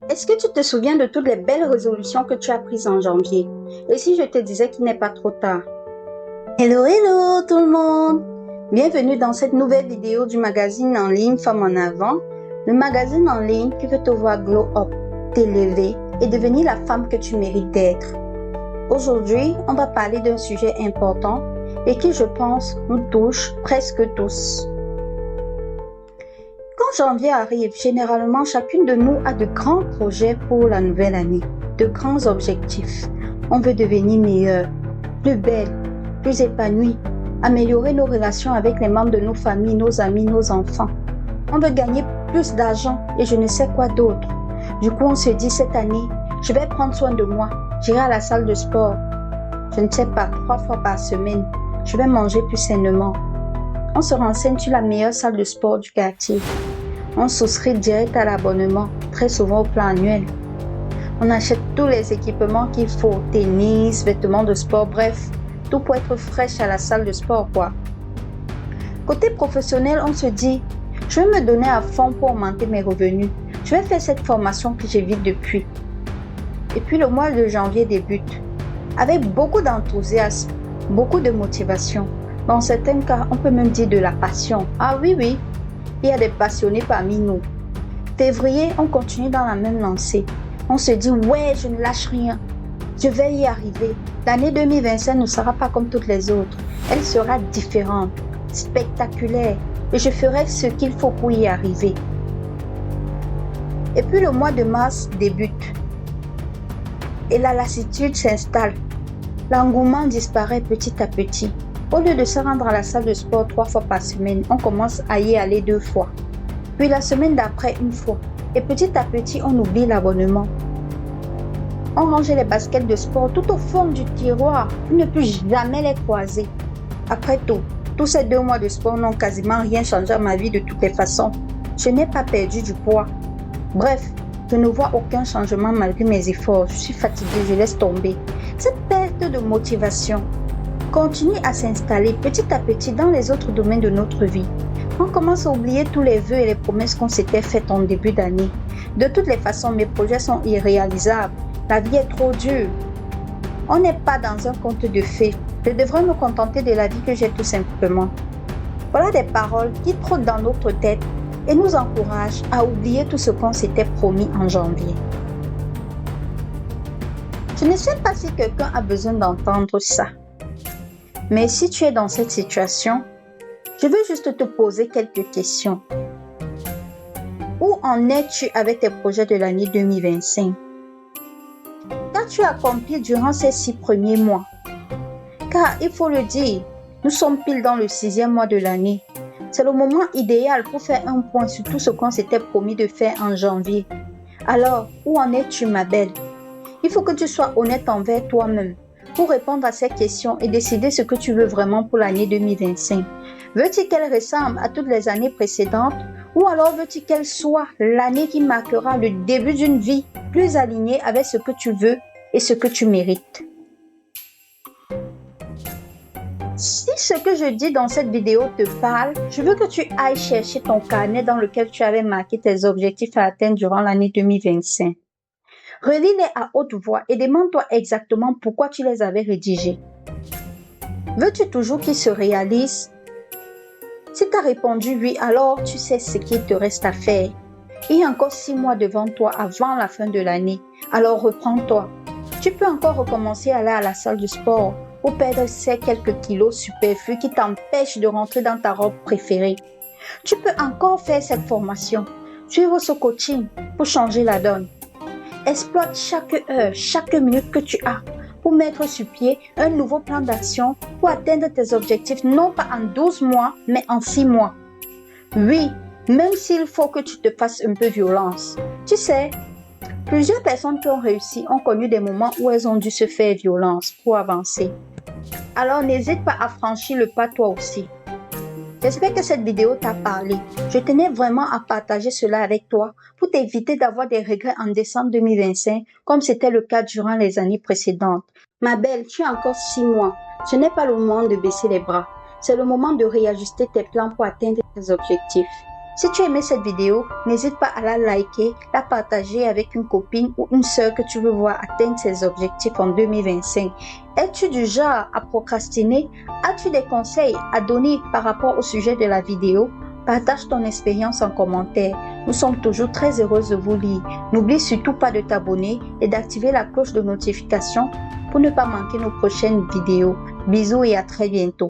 Est-ce que tu te souviens de toutes les belles résolutions que tu as prises en janvier? Et si je te disais qu'il n'est pas trop tard? Hello, hello tout le monde! Bienvenue dans cette nouvelle vidéo du magazine en ligne Femmes en Avant, le magazine en ligne qui veut te voir glow up, t'élever et devenir la femme que tu mérites d'être. Aujourd'hui, on va parler d'un sujet important et qui, je pense, nous touche presque tous. Quand janvier arrive, généralement, chacune de nous a de grands projets pour la nouvelle année, de grands objectifs. On veut devenir meilleure, plus belle, plus épanouie, améliorer nos relations avec les membres de nos familles, nos amis, nos enfants. On veut gagner plus d'argent et je ne sais quoi d'autre. Du coup, on se dit cette année, je vais prendre soin de moi, j'irai à la salle de sport. Je ne sais pas, 3 fois par semaine, je vais manger plus sainement. On se renseigne sur la meilleure salle de sport du quartier. On souscrit direct à l'abonnement, très souvent au plan annuel. On achète tous les équipements qu'il faut, tennis, vêtements de sport, bref, tout pour être fraîche à la salle de sport, quoi. Côté professionnel, on se dit, je vais me donner à fond pour augmenter mes revenus. Je vais faire cette formation que j'évite depuis. Et puis le mois de janvier débute, avec beaucoup d'enthousiasme, beaucoup de motivation. Dans certains cas, on peut même dire de la passion. Ah oui, il y a des passionnés parmi nous. Février, on continue dans la même lancée. On se dit, ouais, je ne lâche rien. Je vais y arriver. L'année 2025 ne sera pas comme toutes les autres. Elle sera différente, spectaculaire. Et je ferai ce qu'il faut pour y arriver. Et puis le mois de mars débute. Et la lassitude s'installe. L'engouement disparaît petit à petit. Au lieu de se rendre à la salle de sport 3 fois par semaine, on commence à y aller 2 fois. Puis la semaine d'après, 1 fois. Et petit à petit, on oublie l'abonnement. On range les baskets de sport tout au fond du tiroir pour ne plus jamais les croiser. Après tout, tous ces 2 mois de sport n'ont quasiment rien changé à ma vie de toutes les façons. Je n'ai pas perdu du poids. Bref, je ne vois aucun changement malgré mes efforts. Je suis fatiguée, je laisse tomber. Cette perte de motivation continue à s'installer petit à petit dans les autres domaines de notre vie. On commence à oublier tous les vœux et les promesses qu'on s'était faites en début d'année. De toutes les façons, mes projets sont irréalisables. La vie est trop dure. On n'est pas dans un conte de fées. Je devrais me contenter de la vie que j'ai tout simplement. Voilà des paroles qui trottent dans notre tête et nous encouragent à oublier tout ce qu'on s'était promis en janvier. Je ne sais pas si quelqu'un a besoin d'entendre ça. Mais si tu es dans cette situation, je veux juste te poser quelques questions. Où en es-tu avec tes projets de l'année 2025? Qu'as-tu accompli durant ces 6 premiers mois? Car il faut le dire, nous sommes pile dans le 6e mois de l'année. C'est le moment idéal pour faire un point sur tout ce qu'on s'était promis de faire en janvier. Alors, où en es-tu, ma belle? Il faut que tu sois honnête envers toi-même pour répondre à ces questions et décider ce que tu veux vraiment pour l'année 2025. Veux-tu qu'elle ressemble à toutes les années précédentes ou alors veux-tu qu'elle soit l'année qui marquera le début d'une vie plus alignée avec ce que tu veux et ce que tu mérites? Si ce que je dis dans cette vidéo te parle, je veux que tu ailles chercher ton carnet dans lequel tu avais marqué tes objectifs à atteindre durant l'année 2025. Relis-les à haute voix et demande-toi exactement pourquoi tu les avais rédigés. Veux-tu toujours qu'ils se réalisent? Si tu as répondu oui, alors tu sais ce qu'il te reste à faire. Il y a encore 6 mois devant toi avant la fin de l'année, alors reprends-toi. Tu peux encore recommencer à aller à la salle de sport pour perdre ces quelques kilos superflus qui t'empêchent de rentrer dans ta robe préférée. Tu peux encore faire cette formation, suivre ce coaching pour changer la donne. Exploite chaque heure, chaque minute que tu as pour mettre sur pied un nouveau plan d'action pour atteindre tes objectifs, non pas en 12 mois, mais en 6 mois. Oui, même s'il faut que tu te fasses un peu violence. Tu sais, plusieurs personnes qui ont réussi ont connu des moments où elles ont dû se faire violence pour avancer. Alors n'hésite pas à franchir le pas toi aussi. J'espère que cette vidéo t'a parlé. Je tenais vraiment à partager cela avec toi pour t'éviter d'avoir des regrets en décembre 2025 comme c'était le cas durant les années précédentes. Ma belle, tu as encore 6 mois. Ce n'est pas le moment de baisser les bras. C'est le moment de réajuster tes plans pour atteindre tes objectifs. Si tu aimais cette vidéo, n'hésite pas à la liker, la partager avec une copine ou une sœur que tu veux voir atteindre ses objectifs en 2025. Es-tu du genre à procrastiner? As-tu des conseils à donner par rapport au sujet de la vidéo? Partage ton expérience en commentaire. Nous sommes toujours très heureuses de vous lire. N'oublie surtout pas de t'abonner et d'activer la cloche de notification pour ne pas manquer nos prochaines vidéos. Bisous et à très bientôt.